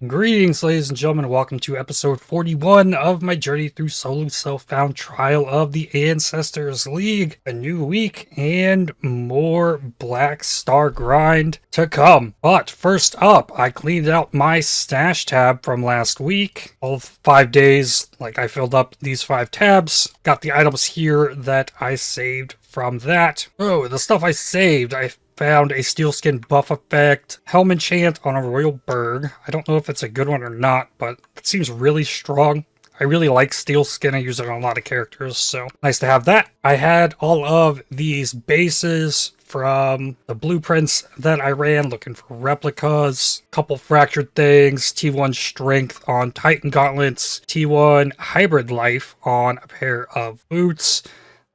Greetings, ladies and gentlemen. Welcome to episode 41 of my journey through solo self-found Trial of the Ancestors League. A new week and more Black Star grind to come. But first up, I cleaned out my stash tab from last week. All 5 days, I filled up these 5 tabs. Got the items here that I saved from that. Oh, the stuff I saved, I found a steel skin buff effect, helm enchant on a royal berg. I don't know if it's a good one or not, but it seems really strong. I really like steel skin. I use it on a lot of characters, so nice to have that. I had all of these bases from the blueprints that I ran, looking for replicas, couple fractured things, T1 strength on Titan gauntlets, T1 hybrid life on a pair of boots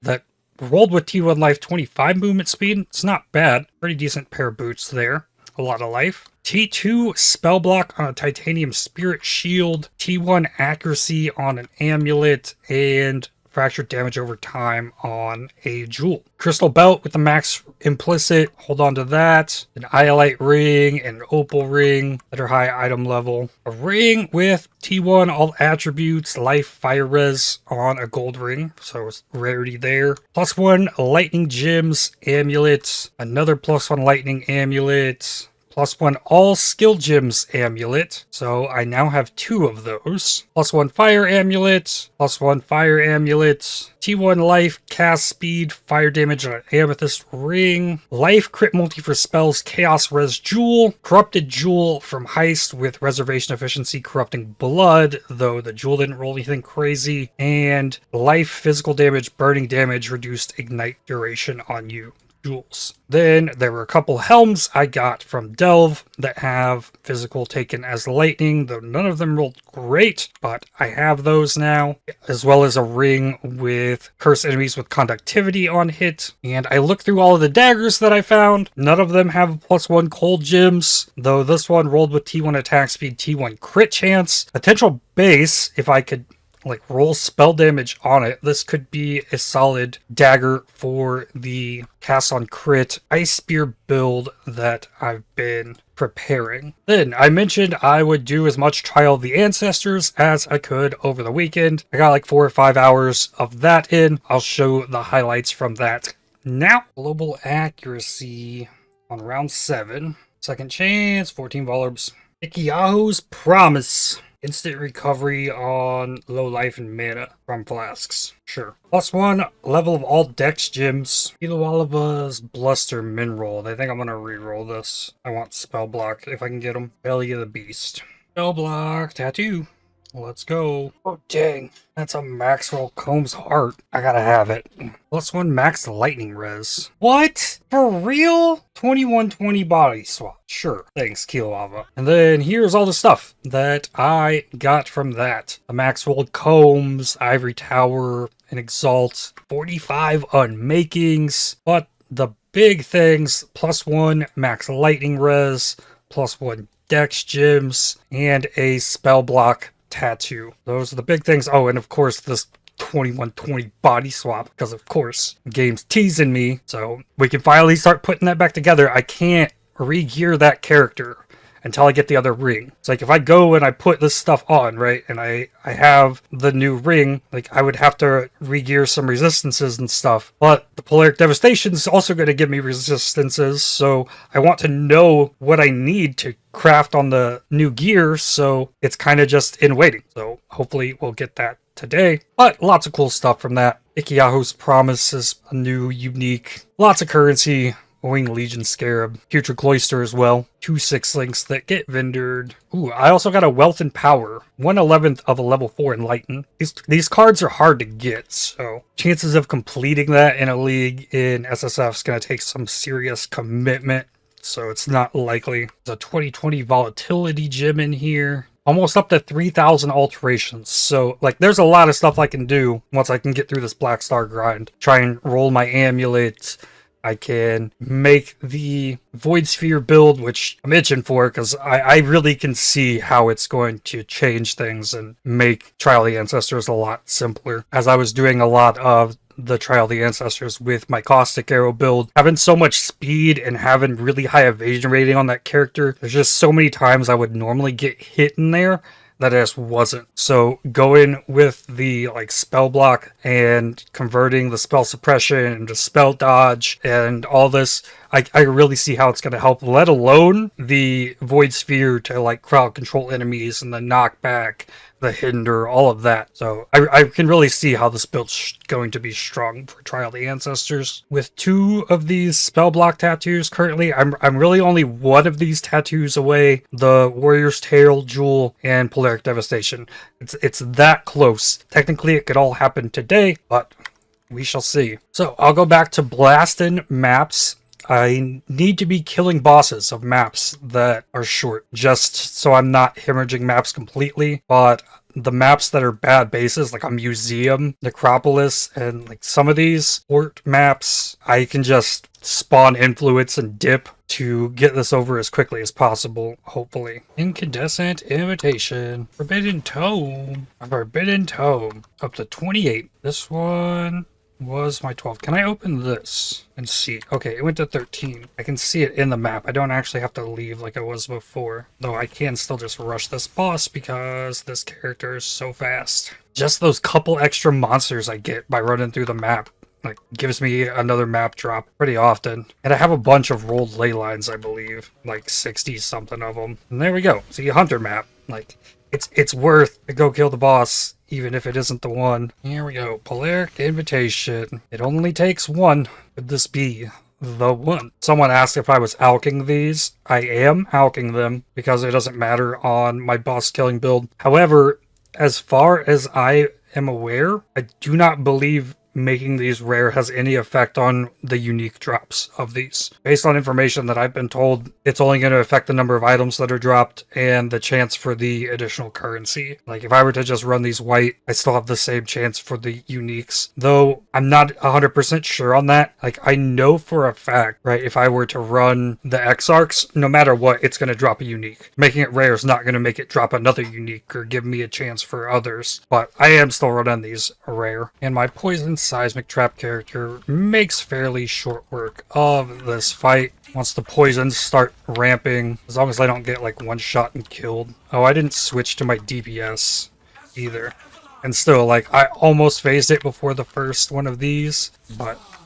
that rolled with T1 life 25 movement speed. It's not bad. Pretty decent pair of boots there. A lot of life. T2 spell block on a titanium spirit shield. T1 accuracy on an amulet. And fractured damage over time on a jewel. Crystal belt with the max implicit. Hold on to that. An iolite ring and an opal ring that are high item level. A ring with T1 all attributes, life, fire res on a gold ring. So it's rarity there. +1 lightning gems amulet. Another +1 lightning amulet. +1 all skill gems amulet. So I now have 2 of those. +1 fire amulet. +1 fire amulet. T1 life, cast speed, fire damage on an amethyst ring. Life crit multi for spells, chaos res jewel. Corrupted jewel from heist with reservation efficiency, corrupting blood, though the jewel didn't roll anything crazy. And life, physical damage, burning damage, reduced ignite duration on you. Jewels. Then there were a couple helms I got from Delve that have physical taken as lightning, though none of them rolled great, but I have those now, as well as a ring with curse enemies with conductivity on hit. And I looked through all of the daggers that I found. None of them have +1 cold gems, though this one rolled with T1 attack speed, T1 crit chance. Potential base, if I could roll spell damage on it, this could be a solid dagger for the cast on crit ice spear build that I've been preparing. Then I mentioned I would do as much Trial of the Ancestors as I could over the weekend. I got 4 or 5 hours of that in. I'll show the highlights from that now. Global accuracy on round 7. Second chance, 14 volumes. Ikiahu's Promise. Instant recovery on low life and mana from flasks. Sure. +1 level of all dex gems. Kilowalaba's Bluster Mineral. I think I'm gonna reroll this. I want spell block if I can get them. Belly of the Beast. Spell block tattoo. Let's go. Oh dang. That's a Maxwell Combs heart. I gotta have it. +1 max lightning res. What? For real? 2120 body swap. Sure. Thanks, Kilowaba. And then here's all the stuff that I got from that. The Maxwell Combs, Ivory Tower, and Exalt. 45 unmakings. But the big things, +1 max lightning res, +1 dex gems, and a spell block tattoo. Those are the big things. Oh, and of course this 2120 body swap, because of course the game's teasing me, so we can finally start putting that back together. I can't re-gear that character until I get the other ring. It's if I go and I put this stuff on, right, and I have the new ring, I would have to re-gear some resistances and stuff, but the Polaric Devastation is also going to give me resistances, so I want to know what I need to craft on the new gear, so it's kind of just in waiting. So hopefully we'll get that today, but lots of cool stuff from that. Ikiahu's Promise is a new, unique, lots of currency. Winged Legion Scarab, Putrid Cloister as well. 2 6-links that get vendored. Ooh, I also got a Wealth and Power. 1/11th of a level 4 Enlighten. These cards are hard to get, so chances of completing that in a league in SSF is going to take some serious commitment, so it's not likely. There's a 2020 Volatility gem in here. Almost up to 3,000 alterations. So, there's a lot of stuff I can do once I can get through this Black Star grind. Try and roll my amulets. I can make the Void Sphere build, which I'm itching for, because I really can see how it's going to change things and make Trial of the Ancestors a lot simpler. As I was doing a lot of the Trial of the Ancestors with my Caustic Arrow build. Having so much speed and having really high evasion rating on that character, there's just so many times I would normally get hit in there that I just wasn't. So going with the like spell block and converting the spell suppression into spell dodge and all this, I really see how it's going to help, let alone the Void Sphere to like crowd control enemies and the knockback, the hinder, all of that. So I can really see how this build's going to be strong for Trial of the Ancestors. With 2 of these spell block tattoos currently, I'm really only one of these tattoos away. The Warrior's Tail, Jewel, and Polaric Devastation. It's that close. Technically, it could all happen today, but we shall see. So I'll go back to blasting maps. I need to be killing bosses of maps that are short, just so I'm not hemorrhaging maps completely. But the maps that are bad bases, like a museum, Necropolis, and like some of these port maps, I can just spawn influence and dip to get this over as quickly as possible, hopefully. Incandescent Invitation. Forbidden Tome. Forbidden Tome. Up to 28. This one was my 12. Can I open this and see? Okay, it went to 13. I can see it in the map. I don't actually have to leave like I was before. Though I can still just rush this boss because this character is so fast. Just those couple extra monsters I get by running through the map like gives me another map drop pretty often. And I have a bunch of rolled ley lines, I believe. Like 60 something of them. And there we go. See, a hunter map. Like, it's worth to go kill the boss, even if it isn't the one. Here we go. Polaric Invitation. It only takes one. Could this be the one? Someone asked if I was alching these. I am alching them because it doesn't matter on my boss killing build. However, as far as I am aware, I do not believe making these rare has any effect on the unique drops of these. Based on information that I've been told, it's only going to affect the number of items that are dropped and the chance for the additional currency. Like if I were to just run these white, I still have the same chance for the uniques. Though I'm not 100% sure on that. Like I know for a fact, right, if I were to run the Exarchs, no matter what, it's going to drop a unique. Making it rare is not going to make it drop another unique or give me a chance for others. But I am still running these rare. And my poison seismic trap character makes fairly short work of this fight once the poisons start ramping, as long as I don't get like one shot and killed. Oh, I didn't switch to my DPS either, and still like I almost phased it before the first one of these,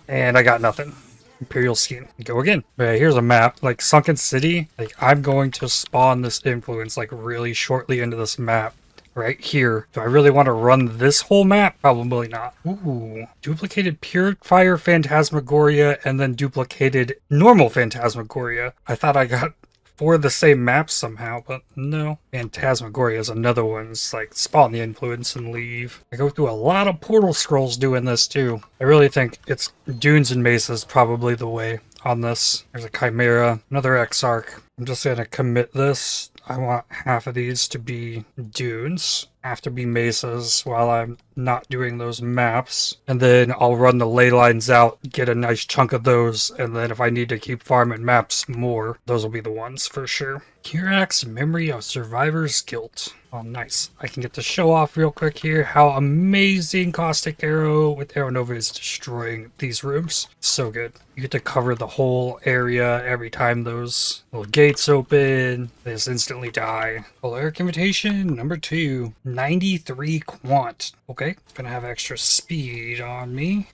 and I got nothing. Imperial Scheme. Go again. Okay, here's a map. Like Sunken City, like I'm going to spawn this influence like really shortly into this map. Right here. Do I really want to run this whole map? Probably not. Ooh. Duplicated Purifier Phantasmagoria and then duplicated normal Phantasmagoria. I thought I got 4 of the same maps somehow, but no. Phantasmagoria is another one. It's like spawn the influence and leave. I go through a lot of portal scrolls doing this too. I really think it's dunes and mesas probably the way on this. There's a Chimera, another Exarch. I'm just gonna commit this. I want half of these to be dunes, half to be mesas while I'm not doing those maps. And then I'll run the ley lines out, get a nice chunk of those, and then if I need to keep farming maps more, those will be the ones for sure. Kirak's Memory of Survivor's Guilt. Oh, nice. I can get to show off real quick here how amazing Caustic Arrow with Arrow Nova is destroying these rooms. So good. You get to cover the whole area every time those little gates open. They just instantly die. Polaric Invitation number 2. 93 quant. Okay, gonna have extra speed on me.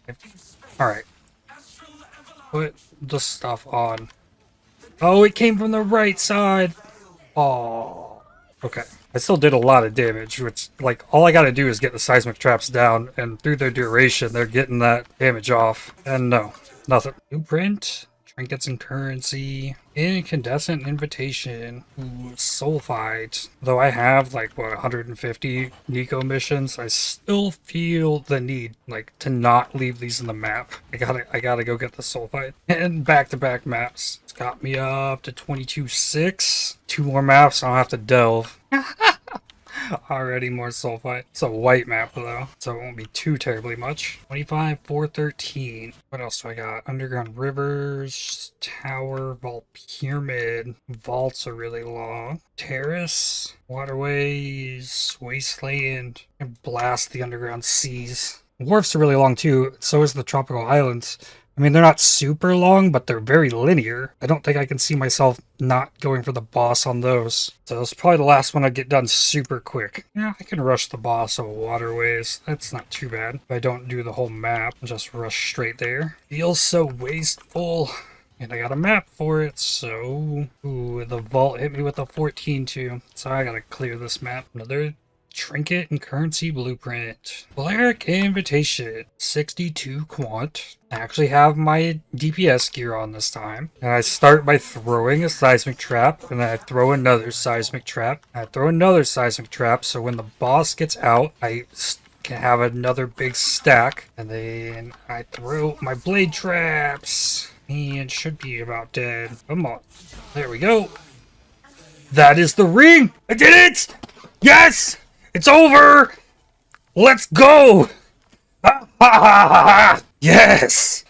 Alright. Put the stuff on. Oh, it came from the right side. Oh. Okay. I still did a lot of damage, which, like, all I gotta do is get the seismic traps down, and through their duration, they're getting that damage off. And no, nothing. Blueprint, trinkets and currency, incandescent invitation, ooh, soul fight. Though I have, like, what, 150 Nico missions, I still feel the need, like, to not leave these in the map. I gotta go get the soul fight. And back-to-back maps. It's got me up to 22.6. 2 more maps, I don't have to delve. Already more sulfite. It's a white map though, so it won't be too terribly much. 25, 413. What else do I got? Underground rivers, tower, vault pyramid. Vaults are really long. Terrace, waterways, wasteland, and blast the underground seas. Wharfs are really long too, so is the tropical islands. I mean, they're not super long, but they're very linear. I don't think I can see myself not going for the boss on those. So it's probably the last one I get done super quick. Yeah, I can rush the boss of waterways. That's not too bad. If I don't do the whole map, just rush straight there. Feels so wasteful. And I got a map for it, so... Ooh, the vault hit me with a 14 too. So I gotta clear this map. Another trinket and currency blueprint. Polaric Invitation. 62 quant. I actually have my DPS gear on this time. And I start by throwing a seismic trap, and then I throw another seismic trap. I throw another seismic trap, so when the boss gets out, I can have another big stack. And then I throw my blade traps. And should be about dead. Come on. There we go. That is the ring! I did it! Yes! It's over! Let's go! Yes!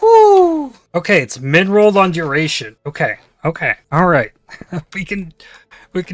Woo! Okay, it's mid-rolled on duration. Okay. Alright. we can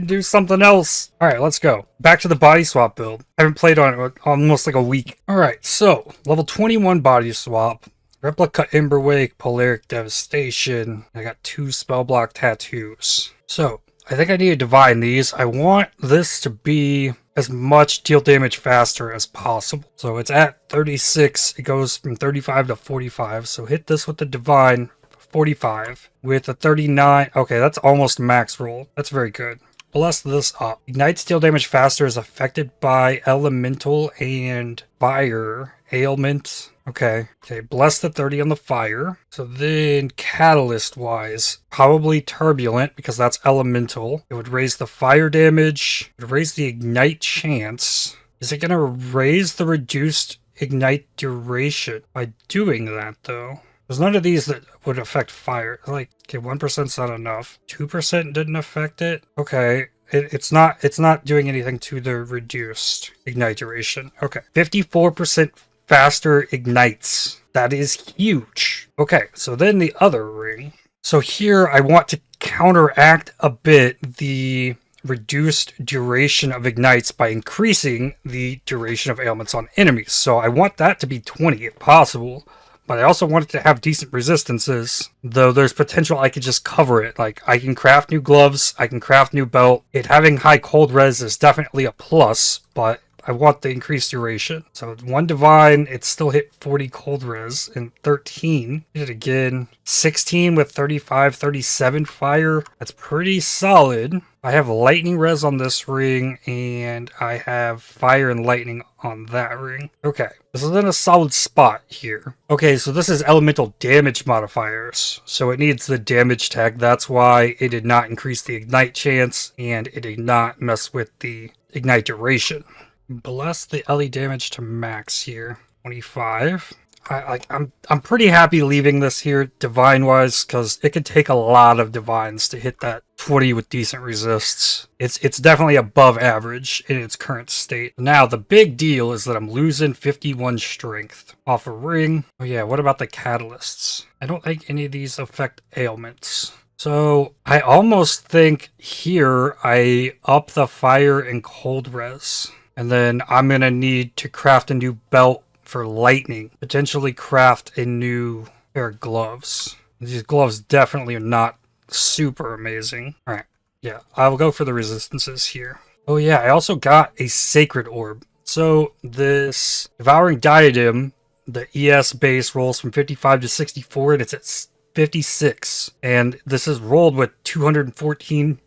do something else. Alright, let's go. Back to the body swap build. I haven't played on it almost like a week. Alright, so level 21 body swap. Replica Emberwake, Polaric Devastation. I got 2 spell block tattoos. So, I think I need to divine these. I want this to be as much deal damage faster as possible. So it's at 36. It goes from 35 to 45. So hit this with the divine 45. With a 39. Okay, that's almost max roll. That's very good. Bless this up. Ignites deal damage faster is affected by elemental and fire ailment. Okay, bless the 30 on the fire. So then catalyst wise, probably turbulent because that's elemental. It would raise the fire damage, it would raise the ignite chance. Is it gonna raise the reduced ignite duration by doing that though? There's none of these that would affect fire. Like, okay, 1%'s not enough. 2% didn't affect it. Okay. It's not doing anything to the reduced ignite duration. Okay. 54% faster ignites. That is huge. Okay, so then the other ring. So here I want to counteract a bit the reduced duration of ignites by increasing the duration of ailments on enemies. So I want that to be 20 if possible. But I also want it to have decent resistances, though there's potential I could just cover it. Like, I can craft new gloves, I can craft new belt. It having high cold res is definitely a plus, but I want the increased duration. So 1 divine, it still hit 40 cold res, and 13. Hit it again. 16 with 35, 37 fire. That's pretty solid. I have lightning res on this ring, and I have fire and lightning on that ring. Okay, this is in a solid spot here. Okay, so this is elemental damage modifiers. So it needs the damage tag. That's why it did not increase the ignite chance, and it did not mess with the ignite duration. Bless the LE damage to max here. 25. I'm pretty happy leaving this here divine wise because it could take a lot of divines to hit that 20 with decent resists. It's definitely above average in its current state. Now the big deal is that I'm losing 51 strength off a ring. Oh yeah, what about the catalysts? I don't think any of these affect ailments. So I almost think here I up the fire and cold res. And then I'm going to need to craft a new belt for lightning. Potentially craft a new pair of gloves. These gloves definitely are not super amazing. Alright, yeah, I'll go for the resistances here. Oh yeah, I also got a sacred orb. So this devouring diadem, the ES base rolls from 55 to 64 and it's at 56. And this is rolled with 214%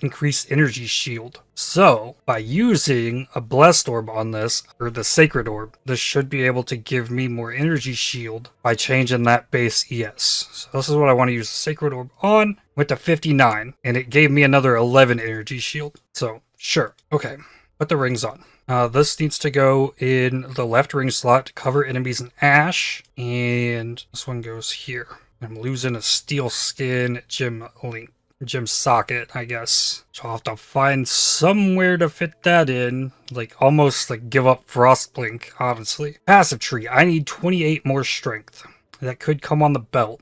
increased energy shield. So by using a blessed orb on this, or the sacred orb, this should be able to give me more energy shield by changing that base ES. So this is what I want to use the sacred orb on. Went to 59 and it gave me another 11 energy shield. So sure, okay, put the rings on. This needs to go in the left ring slot to cover enemies in ash, and this one goes here. I'm losing a steel skin gem link. Gem socket, I guess. So I'll have to find somewhere to fit that in. Like, almost like give up Frostblink, honestly. Passive tree. I need 28 more strength. That could come on the belt.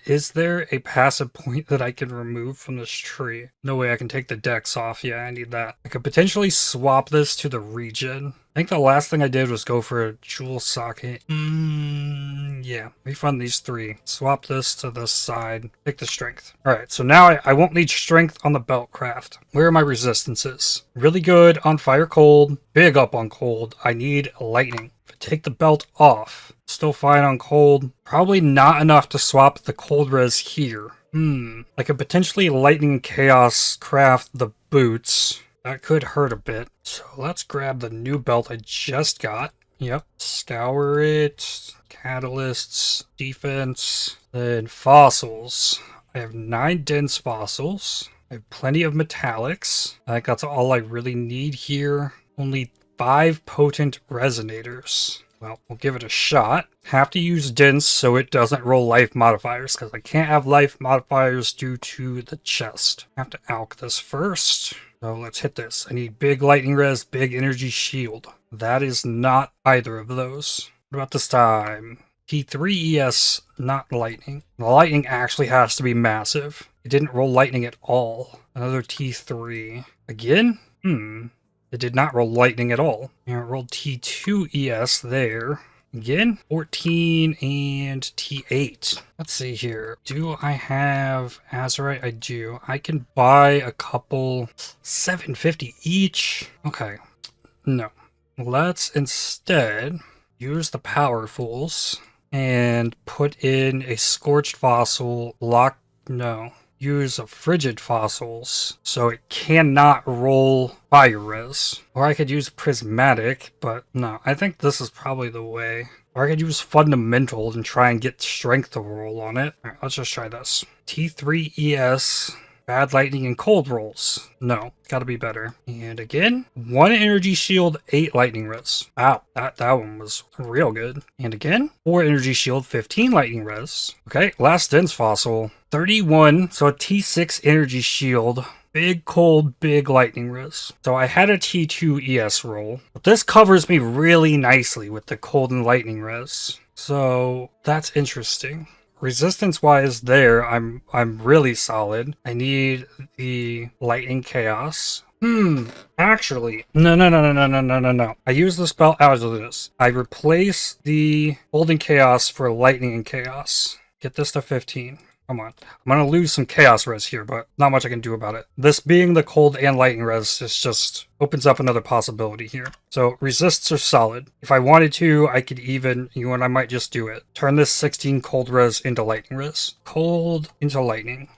Is there a passive point that I can remove from this tree? No way I can take the decks off. Yeah, I need that. I could potentially swap this to the region. I think the last thing I did was go for a jewel socket. Yeah, refund these 3. Swap this to this side. Take the strength. Alright, so now I won't need strength on the belt craft. Where are my resistances? Really good on fire cold. Big up on cold. I need lightning. If I take the belt off, still fine on cold. Probably not enough to swap the cold res here. I could potentially lightning and chaos craft the boots. That could hurt a bit. So let's grab the new belt I just got. Yep. Scour it. Catalysts. Defense. Then fossils. I have 9 dense fossils. I have plenty of metallics. I think that's all I really need here. Only 5 potent resonators. Well, we'll give it a shot. Have to use dense so it doesn't roll life modifiers, because I can't have life modifiers due to the chest. Have to alch this first. So let's hit this. I need big lightning res, big energy shield. That is not either of those. What about this time? T3 ES, not lightning. The lightning actually has to be massive. It didn't roll lightning at all. Another T3. Again? It did not roll lightning at all. And it rolled T2 ES there. Again, 14 and T8. Let's see here. Do I have Azurite? I do. I can buy a couple 750 each. Okay. No. Let's instead use the powerfuls and put in a scorched fossil lock. No. Use a frigid fossils so it cannot roll fire res. Or I could use prismatic, but no, I think this is probably the way. Or I could use fundamental and try and get strength to roll on it. Alright, let's just try this. T3 ES, bad lightning and cold rolls. No, it's gotta be better. And again, 1 energy shield, 8 lightning res. Wow, that one was real good. And again, 4 energy shield, 15 lightning res. Okay, last dense fossil. 31, so a T6 energy shield, big cold, big lightning res. So I had a T2 ES roll, but this covers me really nicely with the cold and lightning res. So that's interesting. Resistance wise there, I'm really solid. I need the lightning chaos. Actually, no. I use the spell as it is. I replace the holding chaos for lightning and chaos. Get this to 15. Come on. I'm going to lose some chaos res here, but not much I can do about it. This being the cold and lightning res is just opens up another possibility here. So resists are solid. If I wanted to, I could even, you know what, I might just do it. Turn this 16 cold res into lightning res. Cold into lightning.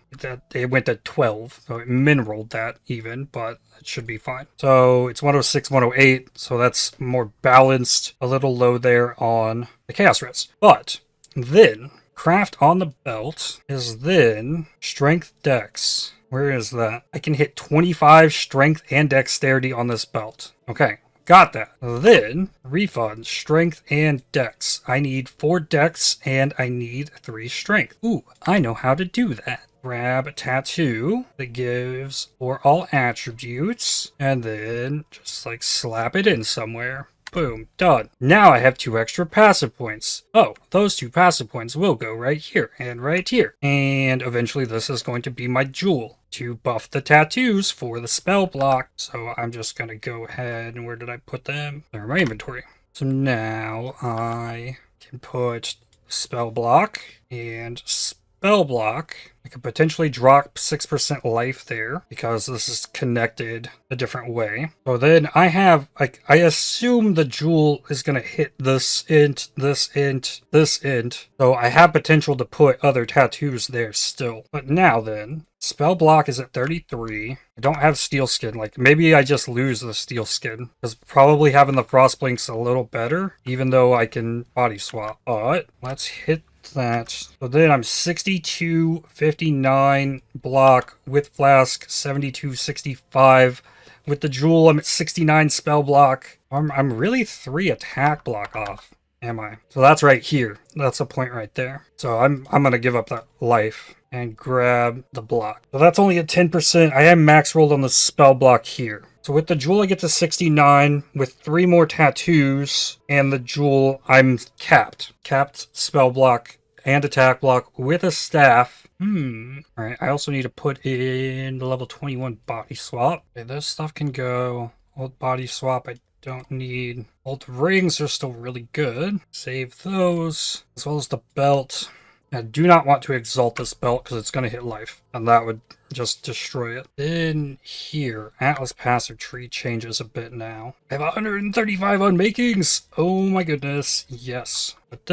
It went to 12, so it min-rolled that even, but it should be fine. So it's 106, 108, so that's more balanced. A little low there on the chaos res. But then craft on the belt is then strength dex. Where is that? I can hit 25 strength and dexterity on this belt. Okay, got that. Then refund strength and dex. I need 4 dex and I need 3 strength. Ooh, I know how to do that. Grab a tattoo that gives for all attributes and then just like slap it in somewhere. Boom, done. Now I have 2 extra passive points. Oh, those 2 passive points will go right here and right here. And eventually this is going to be my jewel to buff the tattoos for the spell block. So I'm just going to go ahead and where did I put them? They're in my inventory. So now I can put spell block and spell block. I could potentially drop 6% life there because this is connected a different way. So then I have, like, I assume the jewel is going to hit this int, this int, this int. So I have potential to put other tattoos there still. But now then, spell block is at 33. I don't have steel skin. Like, maybe I just lose the steel skin. Because probably having the frost blink's a little better, even though I can body swap. But let's hit that. So then I'm 62, 59 block with flask, 72, 65. With the jewel, I'm at 69 spell block. I'm really 3 attack block off, am I? So that's right here. That's a point right there. So I'm gonna give up that life and grab the block. So that's only at 10%. I am max rolled on the spell block here. So with the jewel, I get to 69. With 3 more tattoos and the jewel, I'm capped. Capped spell block and attack block with a staff. Alright, I also need to put in the level 21 body swap. Okay, this stuff can go. Old body swap I don't need. Old rings are still really good. Save those, as well as the belt. I do not want to exalt this belt because it's going to hit life, and that would just destroy it. Then here, Atlas Passive Tree changes a bit now. I have 135 unmakings! Oh my goodness, yes. But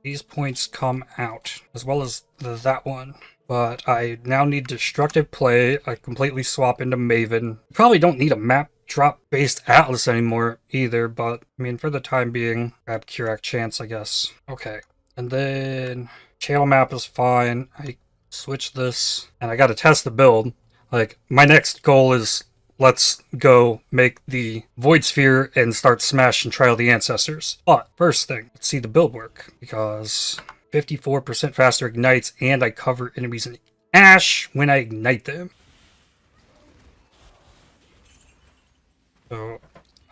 these points come out, as well as that one. But I now need Destructive Play. I completely swap into Maven. Probably don't need a map drop based Atlas anymore either, but I mean, for the time being, grab Curak Chance, I guess. Okay. And then channel map is fine. I switch this, and I gotta test the build. Like, my next goal is let's go make the Void Sphere and start Smash and Trial the Ancestors. But first thing, let's see the build work, because 54% faster ignites, and I cover enemies in ash when I ignite them. So,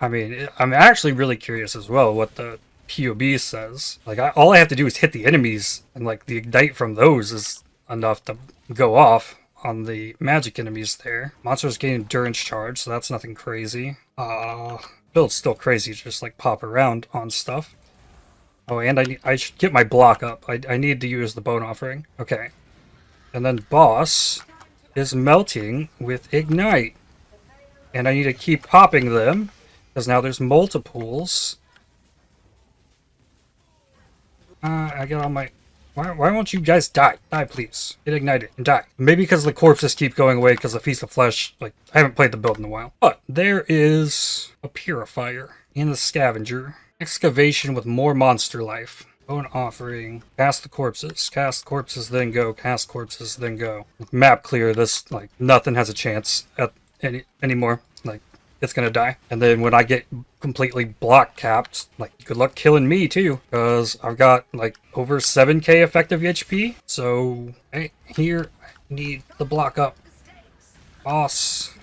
I mean, I'm actually really curious as well what the POB says. Like, all I have to do is hit the enemies, and like the ignite from those is enough to go off on the magic enemies there. Monsters gain endurance charge, so that's nothing crazy. Build's still crazy, just like pop around on stuff. Oh, and I should get my block up. I need to use the bone offering. Okay. And then boss is melting with ignite. And I need to keep popping them, because now there's multiples. I get all my... Why won't you guys die? Die, please. Get ignited and die. Maybe because the corpses keep going away because the Feast of Flesh... Like, I haven't played the build in a while. But there is a Purifier and the Scavenger. Excavation with more monster life. Bone offering. Cast the corpses. Cast corpses, then go. Cast corpses, then go. Map clear. This, like, nothing has a chance at anymore. Like, it's gonna die. And then when I get completely block capped, like, good luck killing me too, because I've got like over 7k effective HP. So hey, here I need the block up. Boss.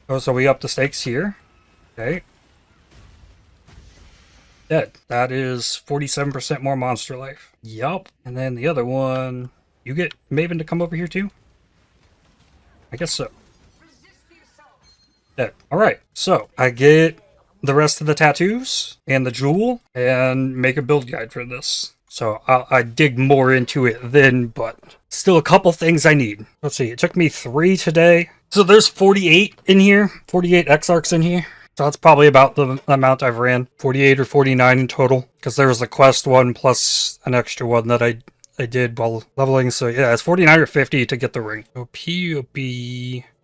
Oh, so we up the stakes here. Okay. Dead. That is 47% more monster life. Yup. And then the other one, you get Maven to come over here too? I guess so. Dead. Alright, so I get the rest of the tattoos and the jewel and make a build guide for this. So I dig more into it then, but still a couple things I need. Let's see, it took me 3 today. So there's 48 in here, 48 Exarchs in here. So that's probably about the amount I've ran. 48 or 49 in total, because there was a quest one plus an extra one that I did while leveling. So yeah, it's 49 or 50 to get the ring. So POB,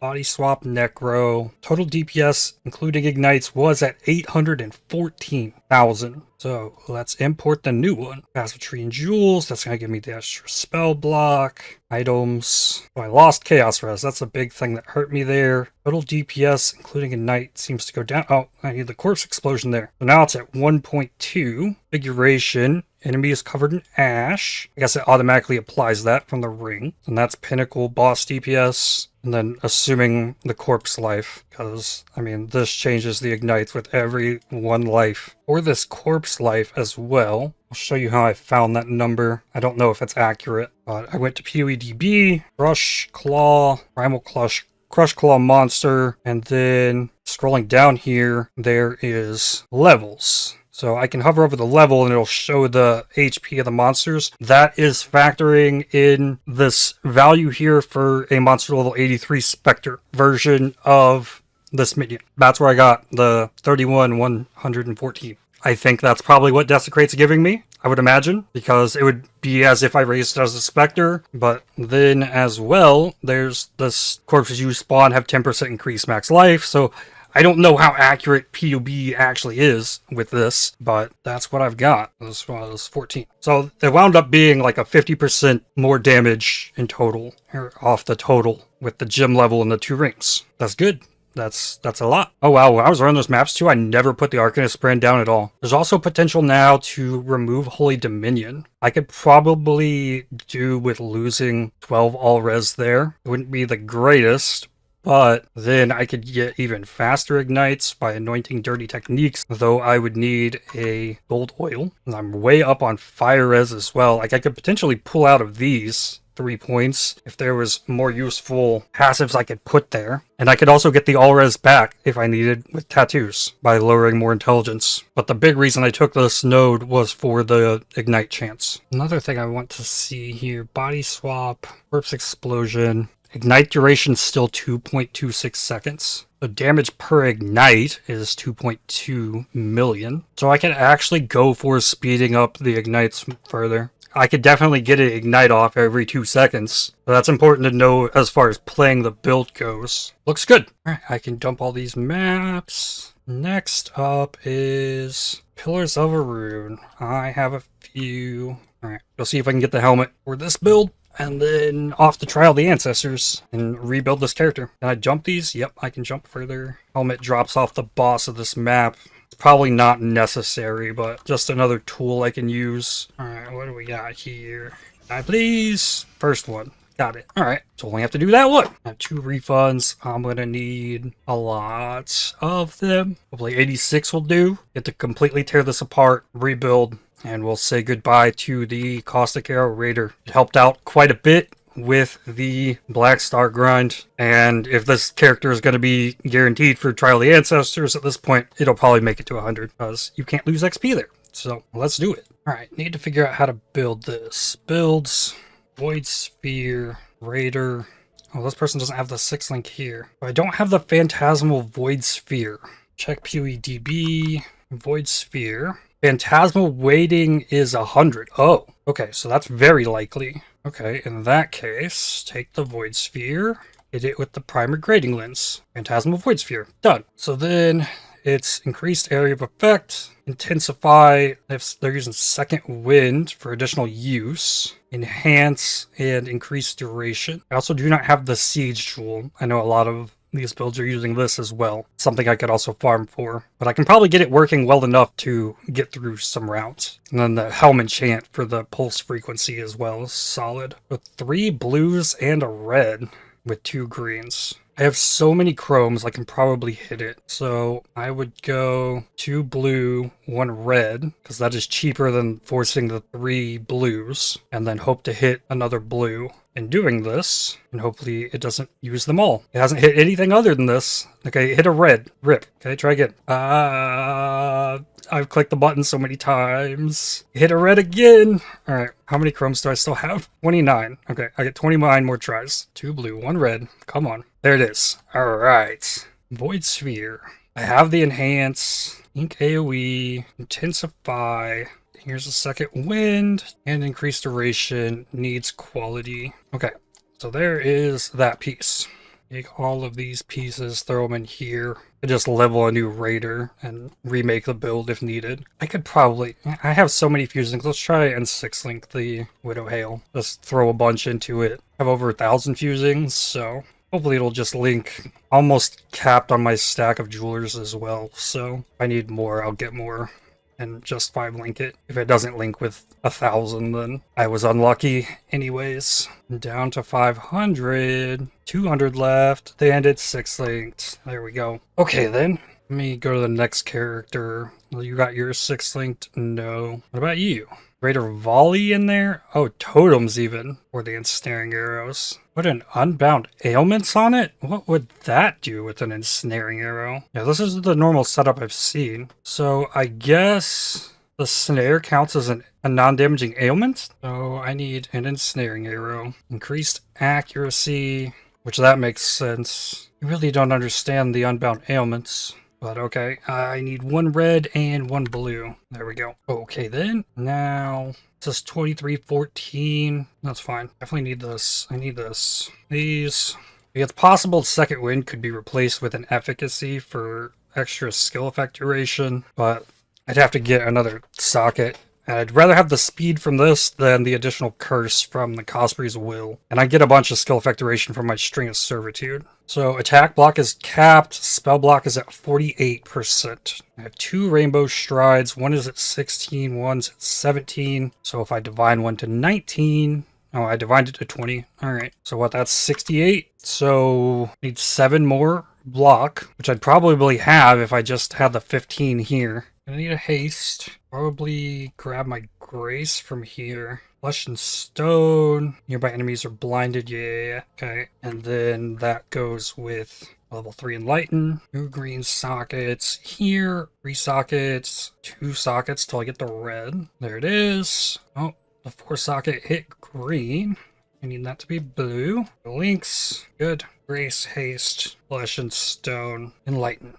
body swap, necro. Total DPS, including ignites, was at 814,000. So let's import the new one. Passive Tree and Jewels. That's going to give me the extra spell block. Items. Oh, I lost Chaos Res. That's a big thing that hurt me there. Total DPS, including ignite, seems to go down. Oh, I need the corpse explosion there. So now it's at 1.2. Figuration. Enemy is covered in ash. I guess it automatically applies that from the ring. And that's Pinnacle, Boss DPS. And then assuming the corpse life, because, I mean, this changes the ignites with every 1 life. Or this corpse life as well. I'll show you how I found that number. I don't know if it's accurate, but I went to PoEDB, Crush Claw, Primal Crush Claw Monster, and then scrolling down here, there is levels. So I can hover over the level and it'll show the HP of the monsters. That is factoring in this value here for a monster level 83 Spectre version of this minion. That's where I got the 31,114. I think that's probably what Desecrate's giving me, I would imagine, because it would be as if I raised it as a Spectre. But then as well, there's this corpses you spawn have 10% increased max life, so I don't know how accurate POB actually is with this, but that's what I've got. This was 14. So it wound up being like a 50% more damage in total, or off the total, with the gem level and the 2 rings. That's good. That's a lot. Oh wow, when I was running those maps too, I never put the Arcanist brand down at all. There's also potential now to remove Holy Dominion. I could probably do with losing 12 all res there. It wouldn't be the greatest, but then I could get even faster ignites by anointing dirty techniques, though I would need a gold oil. And I'm way up on fire res as well. Like I could potentially pull out of these 3 points if there was more useful passives I could put there. And I could also get the all res back if I needed with tattoos by lowering more intelligence. But the big reason I took this node was for the ignite chance. Another thing I want to see here, body swap, corpse explosion. Ignite duration still 2.26 seconds. The damage per ignite is 2.2 million. So I can actually go for speeding up the ignites further. I could definitely get an ignite off every 2 seconds. So that's important to know as far as playing the build goes. Looks good. All right, I can dump all these maps. Next up is Pillars of a Rune. I have a few. All right, we'll see if I can get the helmet for this build. And then off to Trial the Ancestors and rebuild this character. Can I jump these? Yep, I can jump further. Helmet drops off the boss of this map. It's probably not necessary, but just another tool I can use. Alright, what do we got here? Can I please? First one. Got it. Alright, so only have to do that one. I have 2 refunds. I'm going to need a lot of them. Hopefully 86 will do. Get to completely tear this apart, rebuild. And we'll say goodbye to the Caustic Arrow Raider. It helped out quite a bit with the Black Star grind. And if this character is going to be guaranteed for Trial of the Ancestors at this point, it'll probably make it to 100 because you can't lose XP there. So let's do it. All right, need to figure out how to build this. Builds, Void Sphere, Raider. Oh, this person doesn't have the 6 link here. I don't have the Phantasmal Void Sphere. Check PoEDB, Void Sphere. Phantasmal weighting is 100. Oh, okay, so that's very likely. Okay, in that case, take the Void Sphere, hit it with the Primer Grading Lens. Phantasmal Void Sphere, done. So then it's increased area of effect, intensify if they're using Second Wind for additional use, enhance, and increase duration. I also do not have the Siege Jewel. I know a lot of these builds are using this as well. Something I could also farm for. But I can probably get it working well enough to get through some rounds. And then the Helm enchant for the pulse frequency as well is solid. With 3 blues and a red with 2 greens. I have so many chromes I can probably hit it. So I would go 2 blue, 1 red, because that is cheaper than forcing the 3 blues. And then hope to hit another blue. In doing this, and hopefully it doesn't use them all. It hasn't hit anything other than this. Okay, hit a red. Rip. Okay, try again. I've clicked the button so many times. Hit a red again. Alright, how many chromes do I still have? 29. Okay, I get 29 more tries. 2 blue, 1 red. Come on. There it is. Alright. Void Sphere. I have the Enhance, Ink AoE, Intensify. Here's a Second Wind, and increased duration needs quality. Okay, so there is that piece. Take all of these pieces, throw them in here, and just level a new Raider and remake the build if needed. I could probably, I have so many fusings. Let's try and 6-link the Widow Hail. Just throw a bunch into it. I have over 1,000 fusings, so hopefully it'll just link. Almost capped on my stack of jewelers as well, so if I need more, I'll get more. And just 5-link it. If it doesn't link with 1,000, then I was unlucky anyways. Down to 500, 200 left, and it's 6-linked. There we go. Okay then, let me go to the next character. Well, you got yours 6-linked? No. What about you? Greater Volley in there? Oh, totems even. Or the ensnaring arrows. Put an unbound ailments on it? What would that do with an ensnaring arrow? Yeah, this is the normal setup I've seen. So I guess the snare counts as a non-damaging ailment. So I need an ensnaring arrow. Increased accuracy, which that makes sense. I really don't understand the unbound ailments. But okay, I need 1 red and 1 blue. There we go. Okay then, now this is 2314. That's fine. Definitely need this. I need this. These. It's possible Second Wind could be replaced with an efficacy for extra skill effect duration, but I'd have to get another socket. And I'd rather have the speed from this than the additional curse from the Cosprey's Will. And I get a bunch of skill effect duration from my String of Servitude. So attack block is capped, spell block is at 48%. I have 2 Rainbow Strides, one is at 16, one's at 17. So if I divine one to 19, Oh, I divided it to 20. All right. So what, that's 68. So need 7 more block, which I'd probably have if I just had the 15 here. I need a haste. Probably grab my grace from here. Flesh and stone. Nearby enemies are blinded. Yeah. Okay. And then that goes with level 3 enlighten. 2 green sockets here. 3 sockets. 2 sockets till I get the red. There it is. Oh, the 4 socket hit green. I need that to be blue. Links. Good. Grace, haste, flesh and stone, enlighten.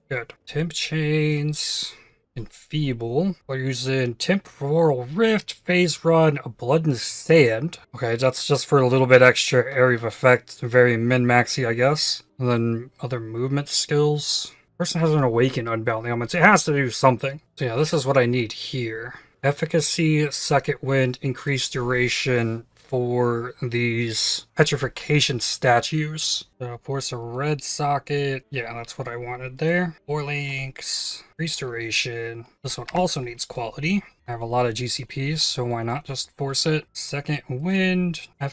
Good. Temp chains. Enfeeble. We're using Temporal Rift, Phase Run, a Blood and Sand. Okay, that's just for a little bit extra area of effect. Very min-maxy, I guess. And then other movement skills. Person has an Awakened Unbound ailments. It has to do something. So yeah, this is what I need here. Efficacy, Second Wind, increased duration for these petrification statues. So force a red socket. Yeah, that's what I wanted there. 4 links. Restoration. This one also needs quality. I have a lot of GCPs, so why not just force it? Second wind. Oh,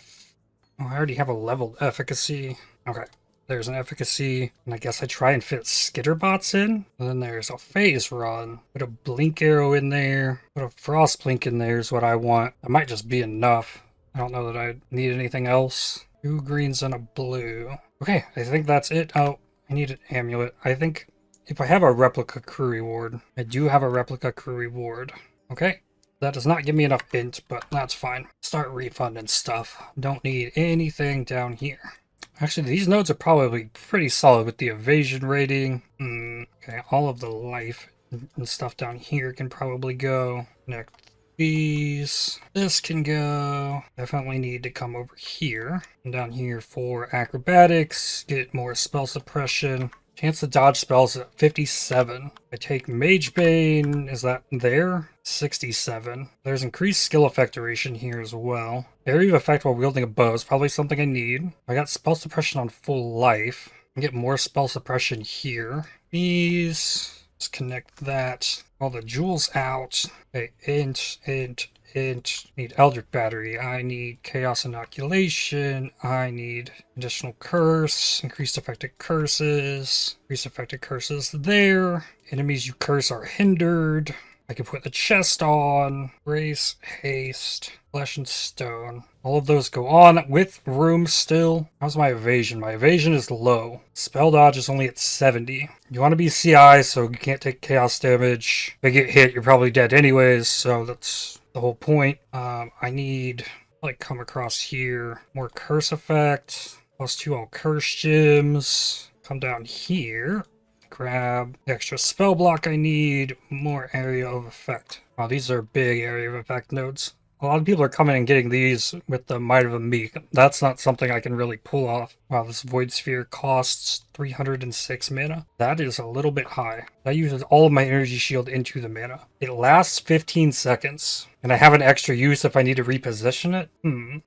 I already have a leveled efficacy. Okay. There's an efficacy, and I guess I try and fit skitterbots in. And then there's a phase run. Put a blink arrow in there. Put a frost blink in there is what I want. That might just be enough. I don't know that I need anything else. 2 greens and a blue. Okay, I think that's it. Oh, I need an amulet. I think if I have a replica crew reward, I do have a replica crew reward. Okay, that does not give me enough int, but that's fine. Start refunding stuff. Don't need anything down here. Actually, these nodes are probably pretty solid with the evasion rating. Okay, all of the life and stuff down here can probably go. Next. This can go. Definitely need to come over here. And down here for acrobatics, get more spell suppression. Chance to dodge spells at 57. I take Mage Bane. Is that there? 67. There's increased skill effect duration here as well. Area of effect while wielding a bow is probably something I need. I got spell suppression on full life. I can get more spell suppression here. These. Let's connect that. All the jewels out. Okay, int. Need Eldritch Battery. I need Chaos Inoculation. I need additional curse. Increased affected curses. Increased affected curses there. Enemies you curse are hindered. I can put the chest on. Grace, haste, flesh and stone. All of those go on with room still. How's my evasion? My evasion is low. Spell dodge is only at 70. You want to be CI so you can't take chaos damage. If you get hit, you're probably dead anyways, so that's the whole point. I need, like, come across here. More curse effect. +2 all curse gems. Come down here. Grab the extra spell block I need. More area of effect. Wow, these are big area of effect nodes. A lot of people are coming and getting these with the Might of a Meek. That's not something I can really pull off. Wow, this Void Sphere costs 306 mana. That is a little bit high. That uses all of my energy shield into the mana. It lasts 15 seconds. And I have an extra use if I need to reposition it.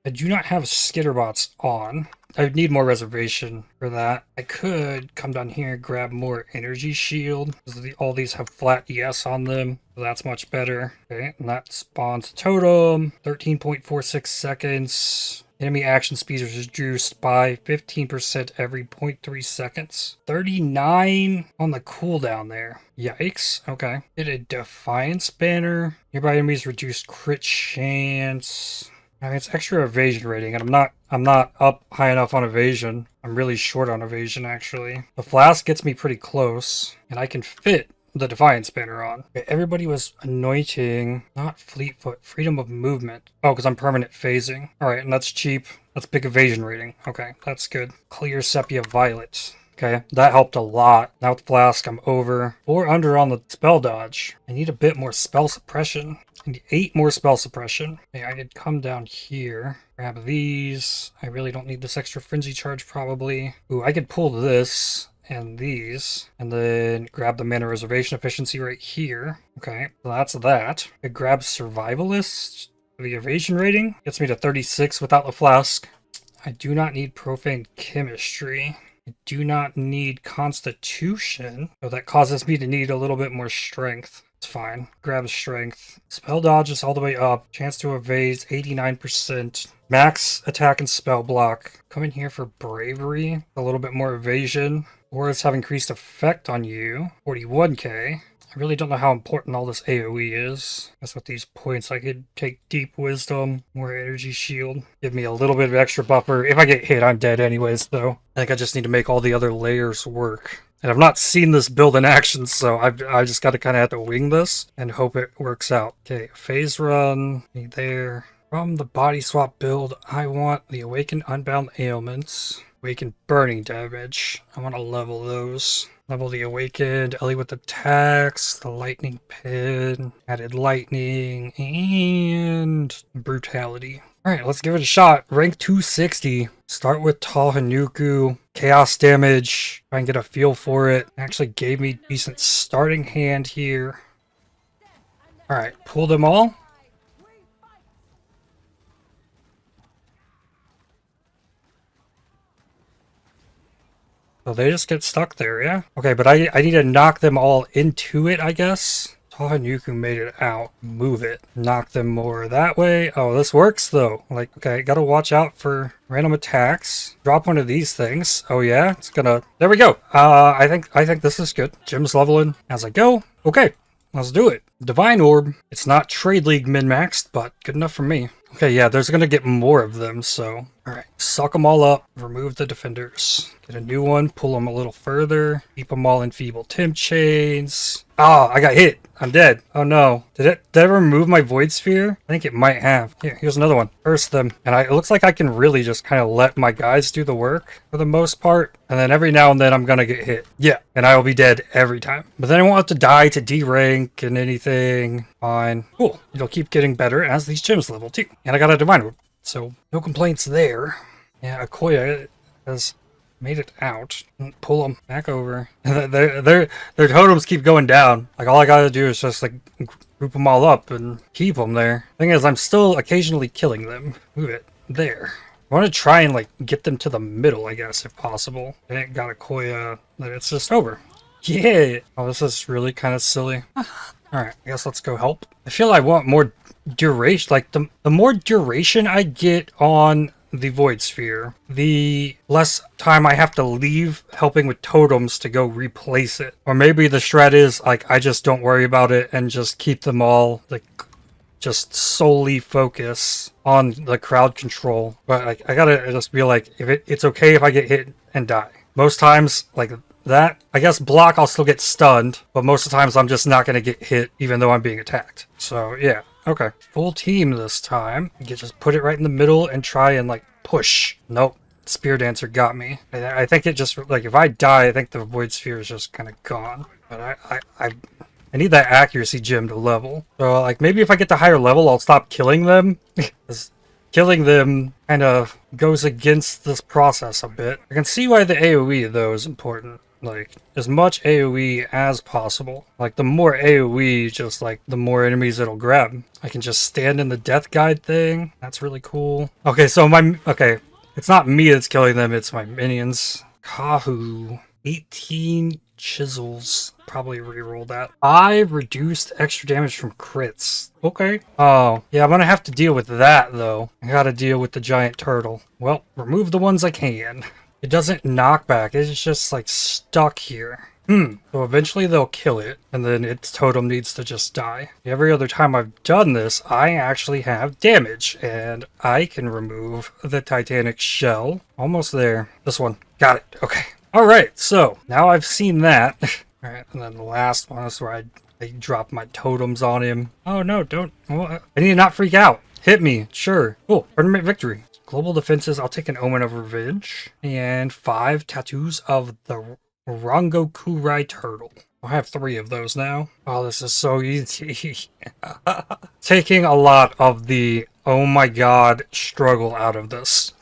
I do not have skitterbots on. I would need more reservation for that. I could come down here and grab more energy shield. All these have flat ES on them. So that's much better. Okay, and that spawns a totem. 13.46 seconds. Enemy action speed is reduced by 15% every 0.3 seconds. 39 on the cooldown there. Yikes. Okay. Get a Defiance banner. Nearby enemies reduced crit chance. I mean, it's extra evasion rating, and I'm not up high enough on evasion. I'm really short on evasion, actually. The flask gets me pretty close, and I can fit the Defiance banner on. Okay, everybody was anointing, not Fleetfoot, freedom of movement. Oh, because I'm permanent phasing. Alright, and that's cheap. That's big evasion rating. Okay, that's good. Clear Sepia Violet. Okay, that helped a lot. Now with Flask, I'm over. 4 under on the spell dodge. I need a bit more spell suppression. I need 8 more spell suppression. Okay, I could come down here. Grab these. I really don't need this extra frenzy charge probably. Ooh, I could pull this and these, and then grab the mana reservation efficiency right here. Okay, so that's that. I grab Survivalist. The evasion rating gets me to 36 without the flask. I do not need Profane Chemistry. I do not need Constitution. So that causes me to need a little bit more strength. It's fine. Grab his strength. Spell dodge is all the way up. Chance to evade 89%. Max attack and spell block. Come in here for bravery. A little bit more evasion. Words have increased effect on you. 41k. I really don't know how important all this AoE is. That's with these points. I could take Deep Wisdom, more Energy Shield. Give me a little bit of extra buffer. If I get hit, I'm dead anyways, though. I think I just need to make all the other layers work. And I've not seen this build in action, so I just got to kind of have to wing this and hope it works out. Okay, phase run. There. From the Bodyswap build, I want the Awakened Unbound Ailments. Awakened Burning Damage. I want to level those. Level the Awakened, Ellie with attacks, the Lightning Pin, added Lightning, and Brutality. Alright, let's give it a shot. Rank 260. Start with Tahanuku. Chaos damage. Try and get a feel for it. Actually gave me a decent starting hand here. Alright, pull them all. So they just get stuck there, yeah? Okay, but I need to knock them all into it, I guess. Tahanuku made it out. Move it. Knock them more that way. Oh, this works, though. Like, okay, gotta watch out for random attacks. Drop one of these things. Oh, yeah? It's gonna... There we go. I think this is good. Jim's leveling as I go. Okay, let's do it. Divine Orb. It's not Trade League min-maxed, but good enough for me. Okay, yeah, there's gonna get more of them, so... Alright, suck them all up, remove the defenders. Get a new one, pull them a little further, keep them all in feeble temp chains. Ah, I got hit. I'm dead. Oh no. Did it remove my Void Sphere? I think it might have. Here's another one. Curse them. And it looks like I can really just kind of let my guys do the work for the most part. And then every now and then I'm gonna get hit. Yeah, and I will be dead every time. But then I won't have to die to D-rank and anything. Fine. Cool. It'll keep getting better as these gyms level too. And I got a Divine Orb. So, no complaints there. Yeah, Akoya has made it out. Pull them back over. Their totems keep going down. Like, all I gotta do is just, like, group them all up and keep them there. Thing is, I'm still occasionally killing them. Move it. There. I want to try and, like, get them to the middle, I guess, if possible. I ain't got Akoya. It's just over. Yeah! Oh, this is really kind of silly. Alright, I guess let's go help. I feel I want more duration. Like, the more duration I get on the Void Sphere, the less time I have to leave helping with totems to go replace it. Or maybe the strat is, like, I just don't worry about it and just keep them all, like, just solely focus on the crowd control. But, like, I gotta just be like, if it's okay if I get hit and die. Most times, like, that, I guess block, I'll still get stunned, but most of the times I'm just not going to get hit even though I'm being attacked. So, yeah. Okay. Full team this time. You can just put it right in the middle and try and, like, push. Nope. Spear Dancer got me. I think it just, like, if I die, I think the Void Sphere is just kind of gone. But I need that accuracy gem to level. So, like, maybe if I get to higher level, I'll stop killing them. Killing them kind of goes against this process a bit. I can see why the AoE, though, is important. Like, as much AoE as possible. Like, the more AoE, just, like, the more enemies it'll grab. I can just stand in the death guide thing. That's really cool. Okay, so okay. It's not me that's killing them, it's my minions. Kahu. 18 chisels. Probably reroll that. 5 reduced extra damage from crits. Okay. Oh, yeah, I'm gonna have to deal with that, though. I gotta deal with the giant turtle. Well, remove the ones I can. It doesn't knock back, it's just, like, stuck here. So eventually they'll kill it, and then its totem needs to just die. Every other time I've done this, I actually have damage, and I can remove the Titanic shell. Almost there. This one. Got it. Okay. Alright, so, now I've seen that. Alright, and then the last one is where I drop my totems on him. Oh no, don't. Well, I need to not freak out. Hit me, sure. Cool, tournament victory. Global defenses, I'll take an Omen of Revenge. And 5 tattoos of the Rangokurai turtle. I have 3 of those now. Oh, this is so easy. Taking a lot of the, oh my god, struggle out of this.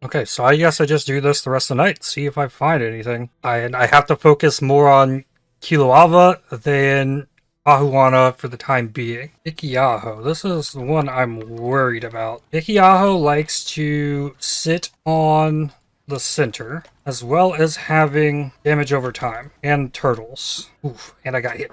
Okay, so I guess I just do this the rest of the night, see if I find anything. I have to focus more on Kiloava than Ahuana for the time being. Ikiaho, this is the one I'm worried about. Ikiaho likes to sit on the center, as well as having damage over time, and turtles. Oof, and I got hit.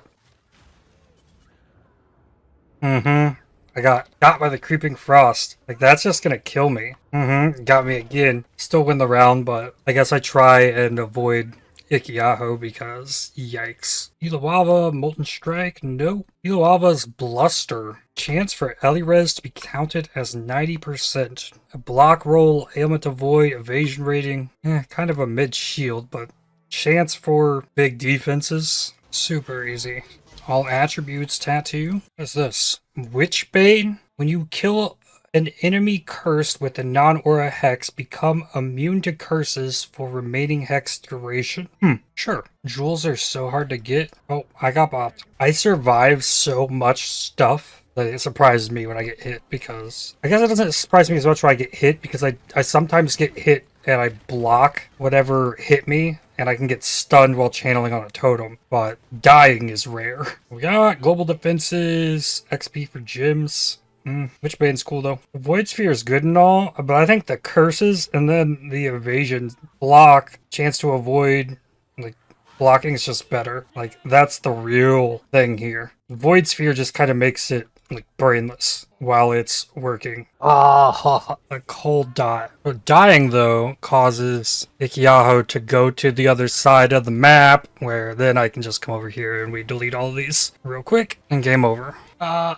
I got by the creeping frost. Like, that's just gonna kill me. Got me again. Still win the round, but I guess I try and avoid Ikiaho because yikes. Ilawava, Molten Strike, no. Ilawava's Bluster. Chance for Elirez to be counted as 90%. A block roll, ailment avoid, evasion rating. Kind of a mid shield, but chance for big defenses. Super easy. All attributes tattoo. What's this? Witchbane. When you kill an enemy cursed with a non-aura hex, become immune to curses for remaining hex duration. Sure. Jewels are so hard to get. Oh, I got bopped. I survive so much stuff that it surprises me when I get hit, because I guess it doesn't surprise me as much when I get hit, because I sometimes get hit and I block whatever hit me, and I can get stunned while channeling on a totem, but dying is rare. We got global defenses, XP for gyms. Witchbane's cool though. The Void Sphere is good and all, but I think the curses and then the evasion block, chance to avoid, like, blocking is just better. Like, that's the real thing here. The Void Sphere just kind of makes it, like, brainless while it's working. A cold dot. But dying, though, causes Ikiaho to go to the other side of the map, where then I can just come over here and we delete all of these real quick, and game over. I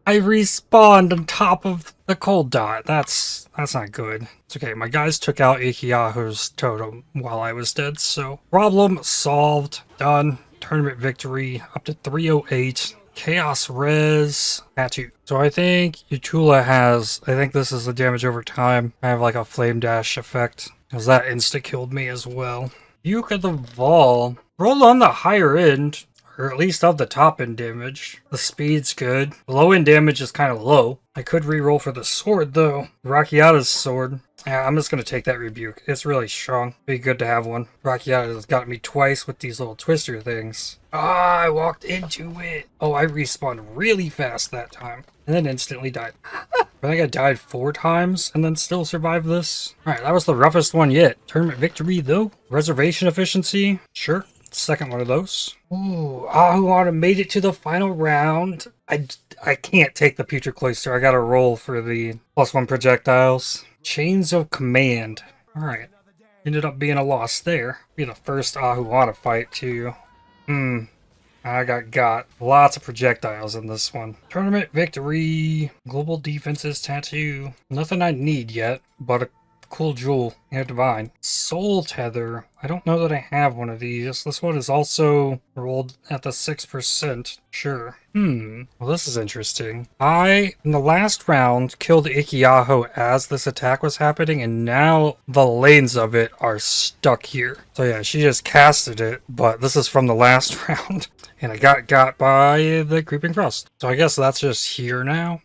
respawned on top of the cold dot. That's not good. It's okay. My guys took out Ikiaho's totem while I was dead, so problem solved. Done. Tournament victory up to 308. Chaos res tattoo. So I think Utula has, I think this is the damage over time. I have like a flame dash effect, because that insta killed me as well. Duke of the Vol. Roll on the higher end, or at least of the top end damage. The speed's good. The low end damage is kind of low. I could re-roll for the sword though. Rakiata's sword. Yeah, I'm just going to take that rebuke. It's really strong. Be good to have one. Rakiata has got me twice with these little twister things. I walked into it. Oh, I respawned really fast that time. And then instantly died. I think I died 4 times and then still survived this. Alright, that was the roughest one yet. Tournament victory though. Reservation efficiency. Sure. Second one of those. Ooh, Ahuana made it to the final round. I can't take the Putrid Cloister. I gotta roll for the +1 projectiles. Chains of Command. Alright. Ended up being a loss there. Be the first Ahuana fight too. I got lots of projectiles in this one. Tournament victory. Global defenses tattoo. Nothing I need yet, but a cool jewel and divine. Soul tether. I don't know that I have one of these. This one is also rolled at the 6%. Sure. Well, this is interesting. I, in the last round, killed Ikiaho as this attack was happening, and now the lanes of it are stuck here. So yeah, she just casted it, but this is from the last round. And I got by the Creeping Frost. So I guess that's just here now.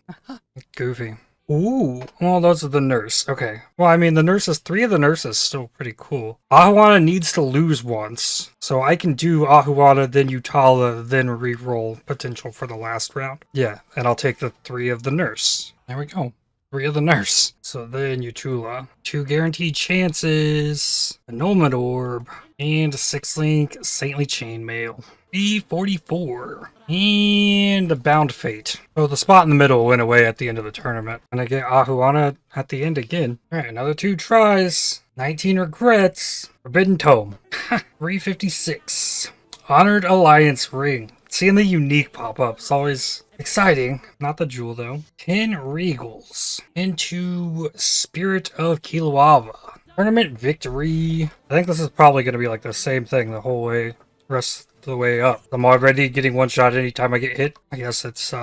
Goofy. Ooh, well, those are the nurse. Okay. Well, I mean, the nurses, 3 of the nurses still pretty cool. Ahuana needs to lose once. So I can do Ahuana, then Utala, then reroll potential for the last round. Yeah, and I'll take the 3 of the nurse. There we go. 3 of the nurse. So then Utula. 2 guaranteed chances. Annulment Orb. And a 6-link Saintly Chainmail. B44. And a Bound Fate. Oh, the spot in the middle went away at the end of the tournament. And I get Ahuana at the end again. Alright, another 2 tries. 19 regrets. Forbidden Tome. 356. Honored Alliance Ring. Seeing the unique pop up is always exciting. Not the jewel though. 10 Regals. Into Spirit of Kilauava. Tournament victory. I think this is probably going to be like the same thing the whole way. Rest of the way up. I'm already getting one shot anytime I get hit. I guess it's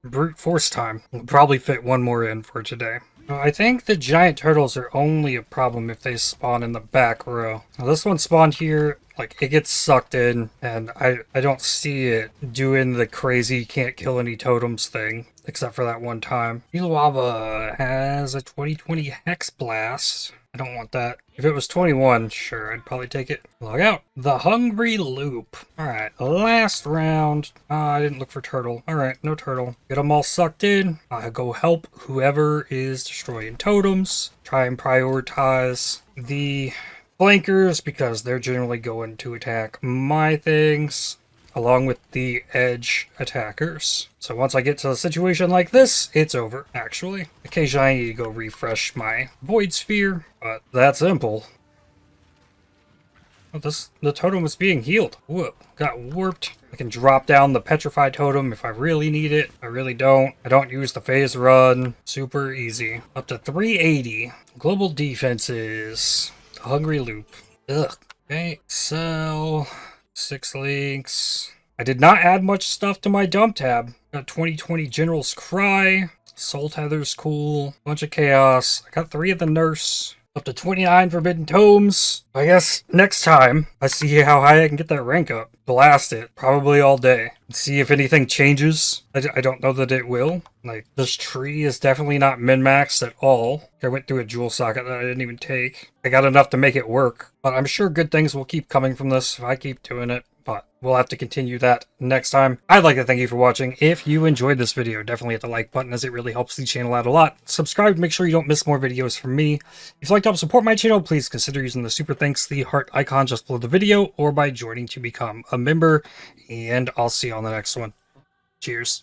brute force time. We'll probably fit one more in for today. I think the giant turtles are only a problem if they spawn in the back row. Now this one spawned here, like it gets sucked in, and I don't see it doing the crazy can't kill any totems thing, except for that one time. Kilauava has a 2020 Hex Blast. I don't want that. If it was 21, sure, I'd probably take it. Log out. The Hungry Loop. Alright, last round. I didn't look for turtle. Alright, no turtle. Get them all sucked in. Go help whoever is destroying totems. Try and prioritize the flankers because they're generally going to attack my things. along with the edge attackers. So once I get to a situation like this, it's over, actually. Occasionally I need to go refresh my Void Sphere, but that's simple. Oh, the totem was being healed. Whoa, got warped. I can drop down the Petrified Totem if I really need it. I really don't. I don't use the phase run. Super easy. Up to 380. Global defenses. Hungry Loop. Ugh. Okay, sell. 6 links. I did not add much stuff to my dump tab. Got 2020 General's Cry. Soul Tether's cool. Bunch of Chaos. I got 3 of the Nurse. Up to 29 Forbidden Tomes. I guess next time I see how high I can get that rank up. Blast it. Probably all day. See if anything changes. I don't know that it will. Like, this tree is definitely not min-maxed at all. I went through a jewel socket that I didn't even take. I got enough to make it work. But I'm sure good things will keep coming from this if I keep doing it. But we'll have to continue that next time. I'd like to thank you for watching. If you enjoyed this video, definitely hit the like button as it really helps the channel out a lot. Subscribe to make sure you don't miss more videos from me. If you'd like to help support my channel, please consider using the super thanks, the heart icon just below the video, or by joining to become a member. And I'll see you on the next one. Cheers.